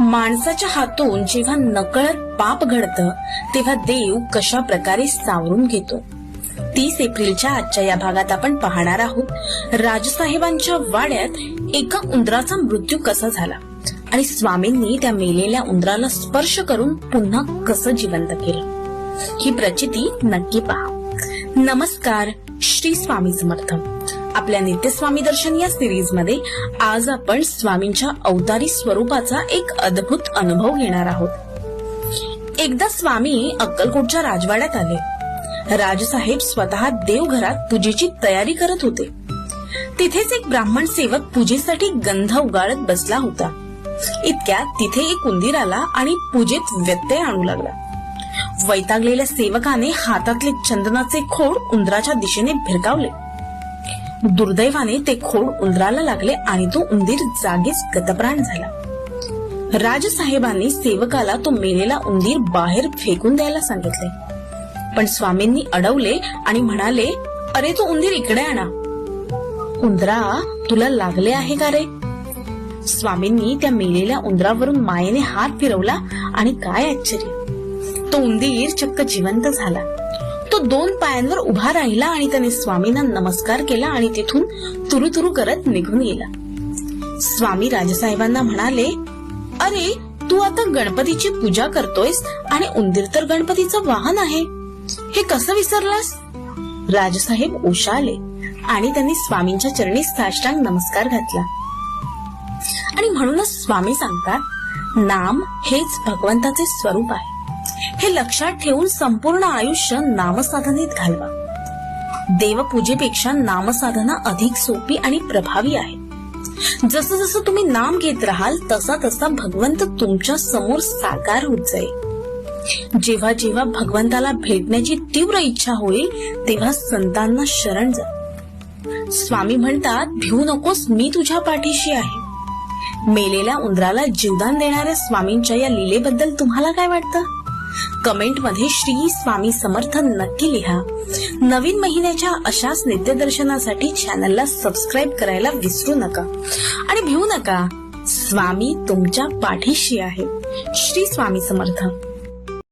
माणसाच्या हातून जेव्हा नकळत पाप घडतं तेव्हा देव कशा प्रकारे सावरून घेतो. 30 एप्रिलच्या आजच्या या भागात आपण पाहणार आहोत राजसाहेबांच्या वाड्यात एका उंदराचा मृत्यू कसा झाला आणि स्वामींनी त्या मेलेल्या उंदराला स्पर्श करून पुन्हा कसं जिवंत केलं. ही प्रचिती नक्की पहा. नमस्कार, श्री स्वामी समर्थ. आपल्या नित्य स्वामी दर्शन या सिरीज मध्ये आज आपण स्वामींच्या अवतारी स्वरूपाचा एक अद्भुत अनुभव घेणार आहोत. एकदा स्वामी अक्कलकोटच्या राजवाड्यात आले. राजसाहेब स्वतः देवघरात पूजेची तयारी करत होते. तिथेच एक ब्राह्मण सेवक पूजेसाठी गंध उगाळत बसला होता. इतक्यात तिथे एक उंदीर आला आणि पूजेत व्यत्यय आणू लागला. वैतागलेल्या सेवकाने हातातले चंदनाचे खोड उंदराच्या दिशेने भिरकावले. दुर्दैवाने ते खोड उंदराला लागले आणि तो उंदीर जागीच गतप्राण झाला. राजसाहेबांनी सेवकाला तो मेलेला उंदीर बाहेर फेकून द्यायला सांगितले, पण स्वामींनी अडवले आणि म्हणाले, अरे तो उंदीर इकडे आणा. उंदरा, तुला लागले आहे का रे? स्वामींनी त्या मेलेल्या उंदरावरून मायेने हात फिरवला आणि काय आश्चर्य, तो उंदीर चक्क जिवंत झाला. तो 2 पायांवर उभा राहिला आणि त्याने स्वामींना नमस्कार केला आणि तिथून तुरुतुरु करत निघून गेला. स्वामी राजसाहेबांना म्हणाले, अरे तू आता गणपतीची पूजा करतोयस आणि उंदीर तर गणपतीचं वाहन आहे, हे कसं विसरलास? राजसाहेब ओशाळले आणि त्यांनी स्वामींच्या चरणी साष्टांग नमस्कार घातला. आणि म्हणूनच स्वामी सांगतात, नाम हेच भगवंताचे स्वरूप आहे. हे लक्षात ठेवून संपूर्ण आयुष्य नामसाधनेत घालवा. देवपूजेपेक्षा नामसाधना अधिक सोपी आणि प्रभावी आहे. जसं जसं तुम्ही नाम घेत राहाल तसा तसा भगवंत तुमच्या समोर साकार होत जाईल. जेव्हा जेव्हा भगवंताला भेटण्याची तीव्र इच्छा होईल तेव्हा संतांना शरण जा. स्वामी म्हणतात, भिवू नकोस, मी तुझ्या पाठीशी आहे. मेलेल्या उंदराला जीवदान देणाऱ्या स्वामींच्या या लीलेबद्दल तुम्हाला काय वाटतं? कमेंट मध्ये श्री स्वामी समर्थ नक्की लिहा. नवीन महिन्याच्या अशाच नित्यदर्शनासाठी चॅनलला सबस्क्राईब करायला विसरू नका आणि भिवू नका. स्वामी तुमच्या पाठीशी आहे. श्री स्वामी समर्थ.